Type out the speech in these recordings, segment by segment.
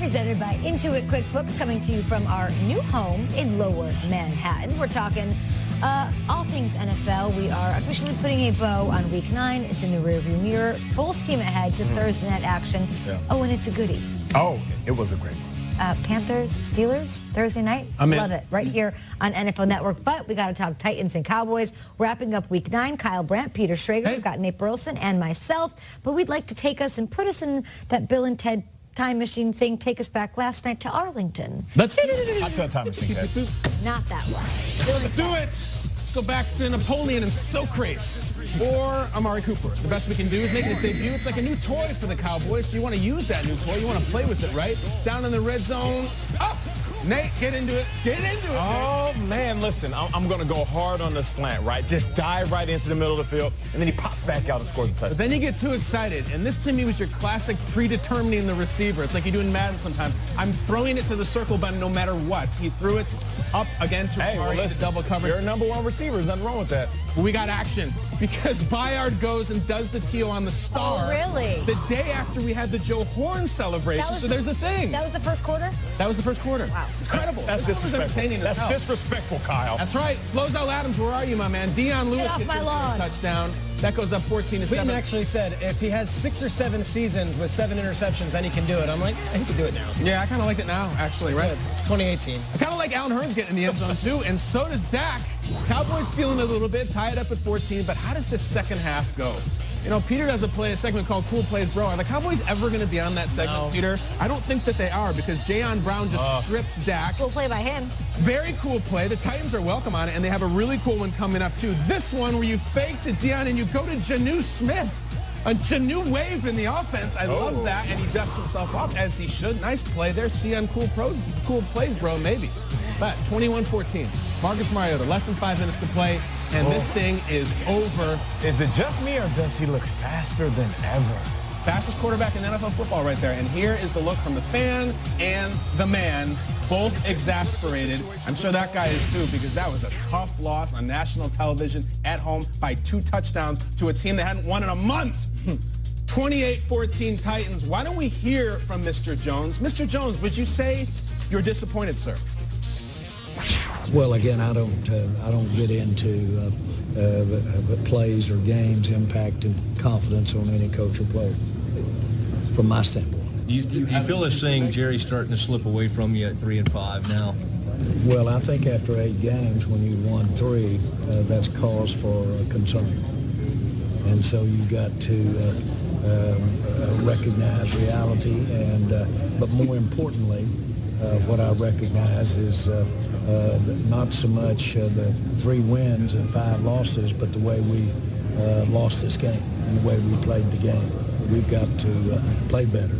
presented by Intuit QuickBooks, coming to you from our new home in Lower Manhattan. We're talking all things NFL. We are officially putting a bow on Week 9. It's in the rearview mirror. Full steam ahead to Thursday night action. Yeah. Oh, and it's a goodie. Oh, it was a great one. Panthers, Steelers, Thursday night. Love it. Right here on NFL Network. But we got to talk Titans and Cowboys. Wrapping up Week 9, Kyle Brandt, Peter Schrager, we've got Nate Burleson, and myself. But we'd like to take us and put us in that Bill and Ted time machine thing. Take us back last night to Arlington. Let's do it. Hot tub time machine, Ted. Not that one. Let's do it. Let's go back to Napoleon and Socrates. Or Amari Cooper. The best we can do is make his debut. It's like a new toy for the Cowboys, so you want to use that new toy. You want to play with it, right? Down in the red zone. Up! Nate, get into it. Get into it. Oh, man, listen, I'm going to go hard on the slant, right? Just dive right into the middle of the field, and then he pops back out and scores a touchdown. But then you get too excited, and this to me was your classic predetermining the receiver. It's like you do in Madden sometimes. I'm throwing it to the circle button no matter what. He threw it up again to Amari into double coverage. You're a #1 receiver. There's nothing wrong with that. But we got action because Bayard goes and does the TO on the star. Oh, really? The day after we had the Joe Horn celebration, so there's a thing. That was the first quarter? That was the first quarter. Wow. It's incredible. That's disrespectful. That's disrespectful, Kyle. That's right. Flozell Adams, where are you, my man? Dion Lewis gets in for a touchdown. That goes up 14-7. Clinton actually said if he has 6 or 7 seasons with 7 interceptions, then he can do it. I'm like, he can do it now. Yeah, I kind of liked it now, actually, right? It's 2018. I kind of like Allen Hurns getting in the end zone, too, and so does Dak. Cowboys feeling a little bit, tie it up at 14, but how does the second half go? You know, Peter does a segment called Cool Plays Bro. Are the Cowboys ever going to be on that segment, no. Peter? I don't think that they are because Jayon Brown just strips Dak. Cool play by him. Very cool play. The Titans are welcome on it, and they have a really cool one coming up, too. This one where you fake to Dion and you go to Jonnu Smith. A Jonnu wave in the offense. I love that, and he dusts himself off, as he should. Nice play there. See on Cool Plays Bro, maybe. But 21-14. Marcus Mariota, less than 5 minutes to play, and this thing is over. Is it just me, or does he look faster than ever? Fastest quarterback in NFL football right there. And here is the look from the fan and the man, both exasperated. I'm sure that guy is too, because that was a tough loss on national television at home by 2 touchdowns to a team that hadn't won in a month. 28-14 Titans. Why don't we hear from Mr. Jones? Mr. Jones, would you say you're disappointed, sir? Well, again, I don't get into plays or games impacting confidence on any coach or player, from my standpoint. You feel this thing, Jerry, starting to slip away from you at 3-5 now? Well, I think after 8 games, when you've won 3, that's cause for concern. And so you got to recognize reality, and but more importantly, what I recognize is not so much the 3 wins and 5 losses, but the way we lost this game and the way we played the game. We've got to play better.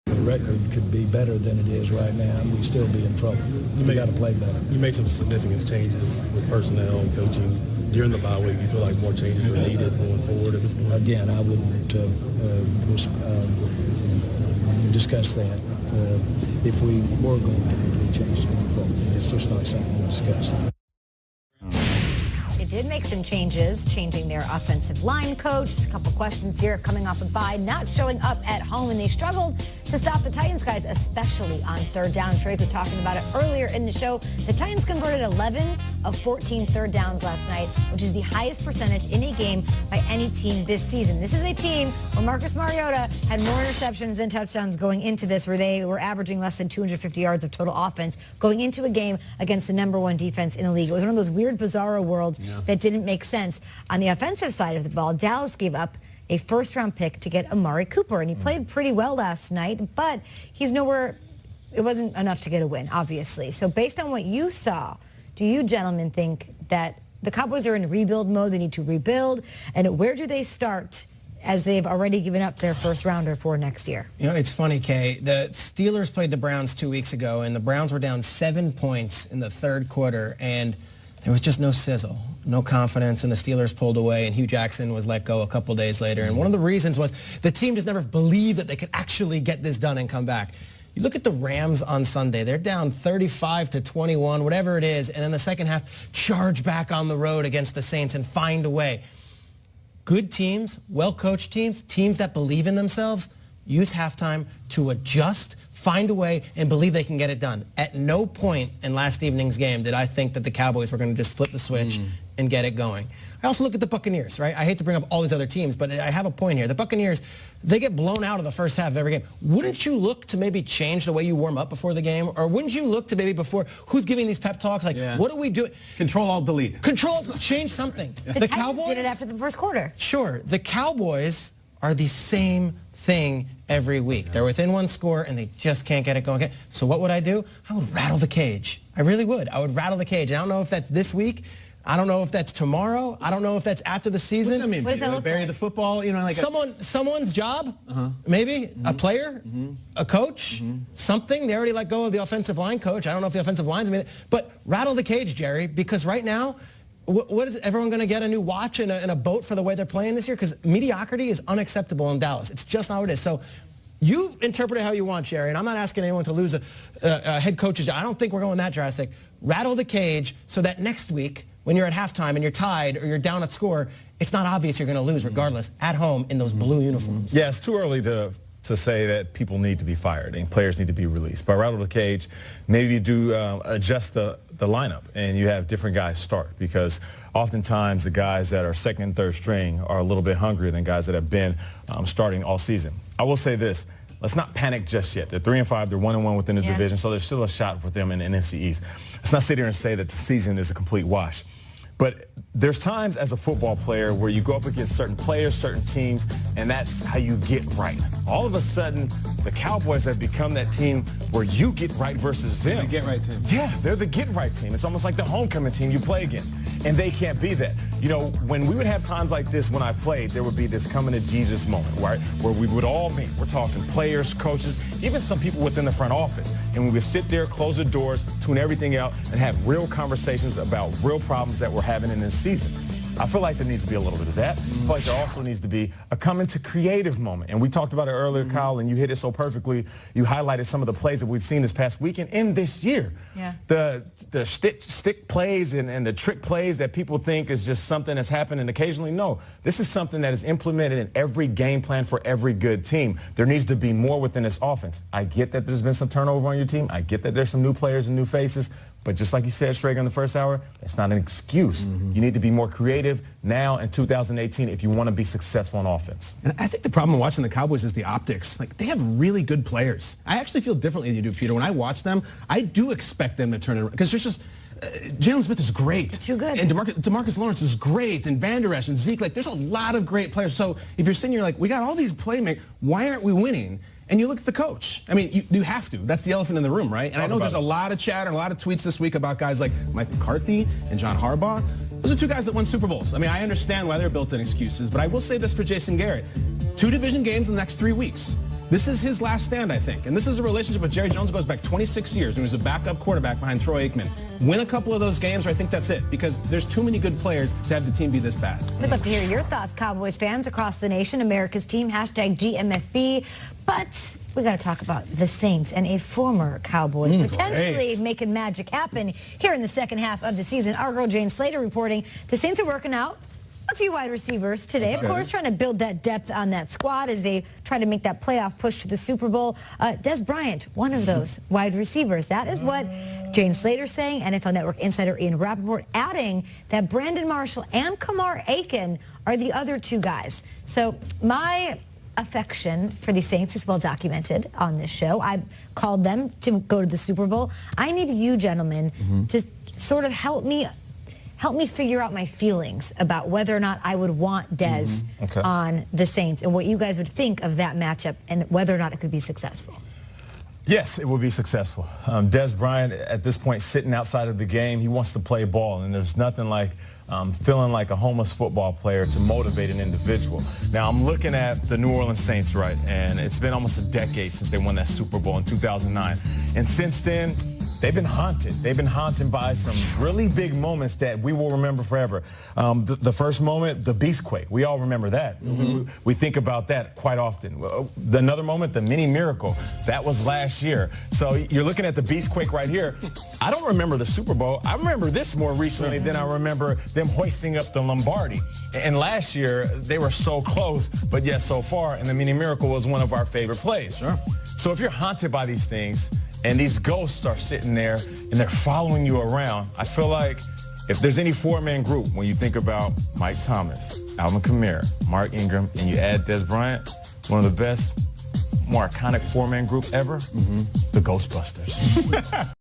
The record could be better than it is right now, and we'd still be in trouble. We've got to play better. You made some significant changes with personnel and coaching during the bye week. You feel like more changes are needed going forward at this point? Again, I wouldn't discuss that. If we were going to make any changes going forward, it's just not something we discussed. They did make some changes, changing their offensive line coach. A couple questions here coming off a bye, not showing up at home, and they struggled to stop the Titans guys, especially on 3rd down. Shrek was talking about it earlier in the show. The Titans converted 11 of 14 3rd downs last night, which is the highest percentage in a game by any team this season. This is a team where Marcus Mariota had more interceptions than touchdowns going into this, where they were averaging less than 250 yards of total offense going into a game against the #1 defense in the league. It was one of those weird, bizarro worlds that didn't make sense. On the offensive side of the ball, Dallas gave up a 1st-round pick to get Amari Cooper, and he played pretty well last night, but he's nowhere. It wasn't enough to get a win, obviously. So based on what you saw, do you gentlemen think that the Cowboys are in rebuild mode, they need to rebuild, and where do they start as they've already given up their 1st-rounder for next year? You know, it's funny, Kay. The Steelers played the Browns 2 weeks ago, and the Browns were down 7 points in the 3rd quarter, and there was just no sizzle, no confidence, and the Steelers pulled away, and Hugh Jackson was let go a couple days later. And one of the reasons was the team just never believed that they could actually get this done and come back. You look at the Rams on Sunday. They're down 35-21, whatever it is, and then the second half charge back on the road against the Saints and find a way. Good teams, well-coached teams, teams that believe in themselves, use halftime to adjust, find a way, and believe they can get it done. At no point in last evening's game did I think that the Cowboys were going to just flip the switch and get it going. I also look at the Buccaneers, right? I hate to bring up all these other teams, but I have a point here. The Buccaneers, they get blown out of the first half of every game. Wouldn't you look to maybe change the way you warm up before the game? Or wouldn't you look to maybe before, who's giving these pep talks? Like, what are we doing? Control-Alt-Delete. Change something. The Cowboys did it after the first quarter. Sure. The Cowboys are the same thing every week. They're within one score, and they just can't get it going. So what would I do? I would rattle the cage. I really would. I would rattle the cage. I don't know if that's this week. I don't know if that's tomorrow. I don't know if that's after the season. What's that mean? What does that look bury like? the football, you know, like someone's job, maybe a player, a coach, something. They already let go of the offensive line coach. I don't know if the offensive line's made it, but rattle the cage, Jerry, because right now, what is everyone going to get a new watch and a boat for the way they're playing this year? Because mediocrity is unacceptable in Dallas. It's just not what it is. So you interpret it how you want, Jerry, and I'm not asking anyone to lose a head coach's job. I don't think we're going that drastic. Rattle the cage so that next week, when you're at halftime and you're tied or you're down at score, it's not obvious you're going to lose regardless at home in those blue uniforms. Yeah, it's too early to say that people need to be fired and players need to be released. But rattle the cage, maybe you do adjust the lineup and you have different guys start, because oftentimes the guys that are second and third string are a little bit hungrier than guys that have been starting all season. I will say this. Let's not panic just yet. They're 3-5. They're 1-1 within the division, so there's still a shot for them in the NFC East. Let's not sit here and say that the season is a complete wash. But there's times as a football player where you go up against certain players, certain teams, and that's how you get right. All of a sudden, the Cowboys have become that team where you get right versus them. The get-right team. Yeah, they're the get-right team. It's almost like the homecoming team you play against, and they can't be that. You know, when we would have times like this when I played, there would be this coming to Jesus moment, right, where we would all meet. We're talking players, coaches, even some people within the front office, and we would sit there, close the doors, tune everything out, and have real conversations about real problems that we're having in this season. I feel like there needs to be a little bit of that. I feel like there also needs to be a coming to creative moment. And we talked about it earlier, Kyle, and you hit it so perfectly. You highlighted some of the plays that we've seen this past weekend and this year. Yeah. The stick plays and the trick plays that people think is just something that's happening occasionally. No, this is something that is implemented in every game plan for every good team. There needs to be more within this offense. I get that there's been some turnover on your team. I get that there's some new players and new faces. But just like you said, Schrager, in the first hour, it's not an excuse. You need to be more creative now in 2018 if you want to be successful on offense. And I think the problem watching the Cowboys is the optics. Like, they have really good players. I actually feel differently than you do, Peter. When I watch them, I do expect them to turn it around. Because there's just... Jalen Smith is great. Too good. And DeMarcus Lawrence is great. And Van Der Esch and Zeke. Like, there's a lot of great players. So if you're sitting here like, we got all these playmakers, why aren't we winning? And you look at the coach. I mean, you have to. That's the elephant in the room, right? And I know there's a lot of chatter, a lot of tweets this week about guys like Mike McCarthy and John Harbaugh. Those are two guys that won Super Bowls. I mean, I understand why they're built-in excuses, but I will say this for Jason Garrett. 2 division games in the next 3 weeks. This is his last stand, I think. And this is a relationship with Jerry Jones that goes back 26 years when he was a backup quarterback behind Troy Aikman. Win a couple of those games, or I think that's it, because there's too many good players to have the team be this bad. We'd love to hear your thoughts, Cowboys fans across the nation. America's team, #GMFB. But we got to talk about the Saints and a former Cowboy potentially making magic happen here in the second half of the season. Our girl Jane Slater reporting the Saints are working out a few wide receivers today. Of course, trying to build that depth on that squad as they try to make that playoff push to the Super Bowl. Des Bryant, one of those wide receivers. That is what Jane Slater's saying. NFL Network insider Ian Rappaport adding that Brandon Marshall and Kamar Aiken are the other two guys. So my affection for the Saints is well documented on this show. I called them to go to the Super Bowl. I need you gentlemen to sort of help me figure out my feelings about whether or not I would want Dez on the Saints and what you guys would think of that matchup and whether or not it could be successful. Yes, it will be successful. Des Bryant, at this point, sitting outside of the game, he wants to play ball, and there's nothing like feeling like a homeless football player to motivate an individual. Now, I'm looking at the New Orleans Saints, right, and it's been almost a decade since they won that Super Bowl in 2009. And since then, they've been haunted. They've been haunted by some really big moments that we will remember forever. The first moment, the Beastquake. We all remember that. We think about that quite often. Another moment, the mini miracle. That was last year. So you're looking at the Beastquake right here. I don't remember the Super Bowl. I remember this more recently than I remember them hoisting up the Lombardi. And last year, they were so close, but yet so far, and the mini miracle was one of our favorite plays. Sure. So if you're haunted by these things, and these ghosts are sitting there, and they're following you around, I feel like if there's any four-man group, when you think about Mike Thomas, Alvin Kamara, Mark Ingram, and you add Des Bryant, one of the best, more iconic four-man groups ever, the Ghostbusters.